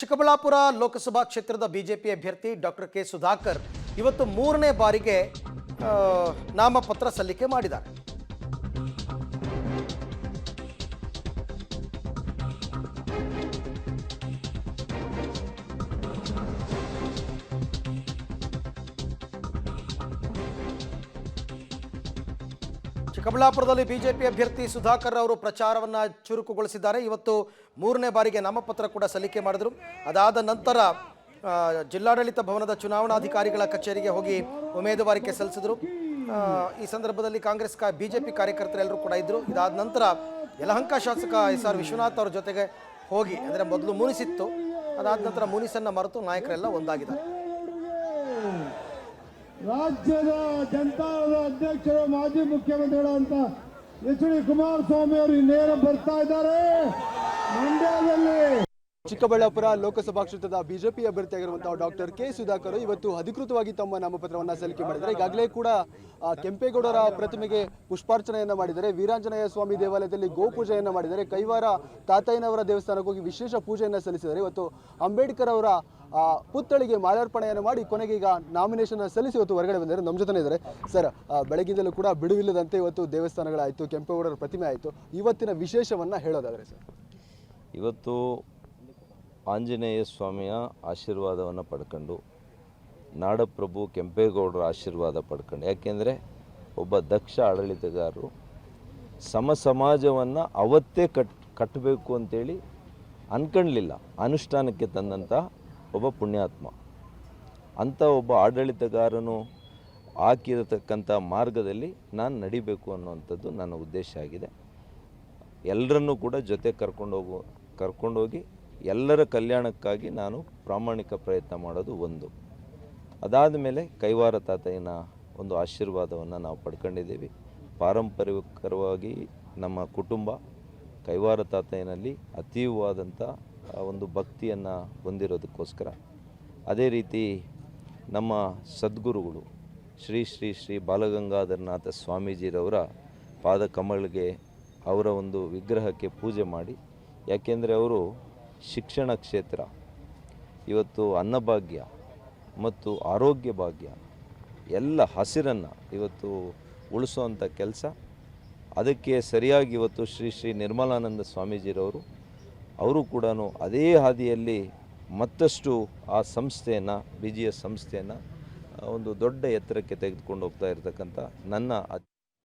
ಚಿಕ್ಕಬಳ್ಳಾಪುರ ಲೋಕಸಭಾ ಕ್ಷೇತ್ರದ ಬಿಜೆಪಿ ಅಭ್ಯರ್ಥಿ doctor K Sudhakar ಇವತ್ತು ಮೂರನೇ ಬಾರಿಗೆ ನಾಮಪತ್ರ ಸಲ್ಲಿಕೆ ಮಾಡಿದ್ದಾರೆ. ಚಿಕ್ಕಬಳ್ಳಾಪುರದಲ್ಲಿ ಬಿಜೆಪಿ ಅಭ್ಯರ್ಥಿ ಸುಧಾಕರ್ ಅವರು ಪ್ರಚಾರವನ್ನು ಚುರುಕುಗೊಳಿಸಿದ್ದಾರೆ. ಇವತ್ತು ಮೂರನೇ ಬಾರಿಗೆ ನಾಮಪತ್ರ ಕೂಡ ಸಲ್ಲಿಕೆ ಮಾಡಿದರು. ಅದಾದ ನಂತರ ಜಿಲ್ಲಾಡಳಿತ ಭವನದ ಚುನಾವಣಾಧಿಕಾರಿಗಳ ಕಚೇರಿಗೆ ಹೋಗಿ ಉಮೇದುವಾರಿಕೆ ಸಲ್ಲಿಸಿದರು. ಈ ಸಂದರ್ಭದಲ್ಲಿ ಕಾಂಗ್ರೆಸ್ ಬಿಜೆಪಿ ಕಾರ್ಯಕರ್ತರೆಲ್ಲರೂ ಕೂಡ ಇದ್ದರು. ಇದಾದ ನಂತರ ಯಲಹಂಕ ಶಾಸಕ SR ವಿಶ್ವನಾಥ್ ಅವರ ಜೊತೆಗೆ ಹೋಗಿ, ಅಂದರೆ ಮೊದಲು ಮುನಿಸಿತ್ತು, ಅದಾದ ನಂತರ ಮುನಿಸನ್ನು ಮರೆತು ನಾಯಕರೆಲ್ಲ ಒಂದಾಗಿದ್ದಾರೆ. ರಾಜ್ಯದ ಜನತಾದಳದ ಅಧ್ಯಕ್ಷರು ಮಾಜಿ ಮುಖ್ಯಮಂತ್ರಿಗಳಂತ HD ಕುಮಾರಸ್ವಾಮಿ ಅವರು ಇನ್ನೇನು ಬರ್ತಾ ಇದ್ದಾರೆ. ಮಂಡ್ಯದಲ್ಲಿ ಚಿಕ್ಕಬಳ್ಳಾಪುರ ಲೋಕಸಭಾ ಕ್ಷೇತ್ರದ ಬಿಜೆಪಿ ಅಭ್ಯರ್ಥಿಯಾಗಿರುವಂತಹ ಡಾಕ್ಟರ್ ಕೆ ಸುಧಾಕರ್ ಇವತ್ತು ಅಧಿಕೃತವಾಗಿ ತಮ್ಮ ನಾಮಪತ್ರವನ್ನು ಸಲ್ಲಿಕೆ ಮಾಡಿದ್ದಾರೆ. ಈಗಾಗಲೇ ಕೂಡ ಕೆಂಪೇಗೌಡರ ಪ್ರತಿಮೆಗೆ ಪುಷ್ಪಾರ್ಚನೆಯನ್ನು ಮಾಡಿದ್ದಾರೆ. ವೀರಾಂಜನೇಯ ಸ್ವಾಮಿ ದೇವಾಲಯದಲ್ಲಿ ಗೋಪೂಜೆಯನ್ನು ಮಾಡಿದ್ದಾರೆ. ಕೈವಾರ ತಾತಯ್ಯನವರ ದೇವಸ್ಥಾನಕ್ಕೆ ಹೋಗಿ ವಿಶೇಷ ಪೂಜೆಯನ್ನು ಸಲ್ಲಿಸಿದ್ದಾರೆ. ಇವತ್ತು ಅಂಬೇಡ್ಕರ್ ಅವರ ಪುತ್ಥಳಿಗೆ ಮಾಲಾರ್ಪಣೆಯನ್ನು ಮಾಡಿ ಕೊನೆಗೆ ಈಗ ನಾಮಿನೇಷನ್ ಸಲ್ಲಿಸಿ ಇವತ್ತು ಹೊರಗಡೆ ಬಂದಿದ್ದಾರೆ. ನಮ್ಮ ಜೊತೆ ಇದ್ದಾರೆ. ಸರ್, ಬೆಳಗ್ಗಿಂದಲೂ ಕೂಡ ಬಿಡುವಿಲ್ಲದಂತೆ ಇವತ್ತು ದೇವಸ್ಥಾನಗಳಾಯಿತು, ಕೆಂಪೇಗೌಡರ ಪ್ರತಿಮೆ ಆಯಿತು. ಇವತ್ತಿನ ವಿಶೇಷವನ್ನು ಹೇಳೋದಾದರೆ ಸರ್, ಇವತ್ತು ಆಂಜನೇಯ ಸ್ವಾಮಿಯ ಆಶೀರ್ವಾದವನ್ನು ಪಡ್ಕೊಂಡು, ನಾಡಪ್ರಭು ಕೆಂಪೇಗೌಡರ ಆಶೀರ್ವಾದ ಪಡ್ಕೊಂಡು, ಯಾಕೆಂದರೆ ಒಬ್ಬ ದಕ್ಷ ಆಡಳಿತಗಾರರು ಸಮಾಜವನ್ನು ಅವತ್ತೇ ಕಟ್ಟಬೇಕು ಅಂತೇಳಿ ಅಂದ್ಕೊಳ್ಳಲಿಲ್ಲ, ಅನುಷ್ಠಾನಕ್ಕೆ ತಂದಂಥ ಒಬ್ಬ ಪುಣ್ಯಾತ್ಮ. ಅಂಥ ಒಬ್ಬ ಆಡಳಿತಗಾರನು ಹಾಕಿರತಕ್ಕಂಥ ಮಾರ್ಗದಲ್ಲಿ ನಾನು ನಡಿಬೇಕು ಅನ್ನುವಂಥದ್ದು ನನ್ನ ಉದ್ದೇಶ ಆಗಿದೆ. ಎಲ್ಲರನ್ನೂ ಕೂಡ ಜೊತೆ ಕರ್ಕೊಂಡೋಗಿ ಎಲ್ಲರ ಕಲ್ಯಾಣಕ್ಕಾಗಿ ನಾನು ಪ್ರಾಮಾಣಿಕ ಪ್ರಯತ್ನ ಮಾಡೋದು ಒಂದು. ಅದಾದ ಮೇಲೆ ಕೈವಾರ ತಾತಯ್ಯನ ಒಂದು ಆಶೀರ್ವಾದವನ್ನು ನಾವು ಪಡ್ಕೊಂಡಿದ್ದೀವಿ. ಪಾರಂಪರಿಕವಾಗಿ ನಮ್ಮ ಕುಟುಂಬ ಕೈವಾರ ತಾತಯ್ಯನಲ್ಲಿ ಅತೀವವಾದಂಥ ಒಂದು ಭಕ್ತಿಯನ್ನು ಹೊಂದಿರೋದಕ್ಕೋಸ್ಕರ, ಅದೇ ರೀತಿ ನಮ್ಮ ಸದ್ಗುರುಗಳು ಶ್ರೀ ಶ್ರೀ ಶ್ರೀ ಬಾಲಗಂಗಾಧರನಾಥ ಸ್ವಾಮೀಜಿರವರ ಪಾದಕಮಲ್ಗೆ ಅವರ ಒಂದು ವಿಗ್ರಹಕ್ಕೆ ಪೂಜೆ ಮಾಡಿ, ಯಾಕೆಂದರೆ ಅವರು ಶಿಕ್ಷಣ ಕ್ಷೇತ್ರ, ಇವತ್ತು ಅನ್ನಭಾಗ್ಯ ಮತ್ತು ಆರೋಗ್ಯ ಭಾಗ್ಯ ಎಲ್ಲ ಹಸಿರನ್ನು ಇವತ್ತು ಉಳಿಸೋವಂಥ ಕೆಲಸ, ಅದಕ್ಕೆ ಸರಿಯಾಗಿ ಇವತ್ತು ಶ್ರೀ ಶ್ರೀ ನಿರ್ಮಲಾನಂದ ಸ್ವಾಮೀಜಿರವರು ಅವರು ಕೂಡ ಅದೇ ಹಾದಿಯಲ್ಲಿ ಮತ್ತಷ್ಟು ಆ ಸಂಸ್ಥೆಯನ್ನು, BGS ಸಂಸ್ಥೆಯನ್ನು ಒಂದು ದೊಡ್ಡ ಎತ್ತರಕ್ಕೆ ತೆಗೆದುಕೊಂಡು ಹೋಗ್ತಾ ಇರತಕ್ಕಂಥ ನನ್ನ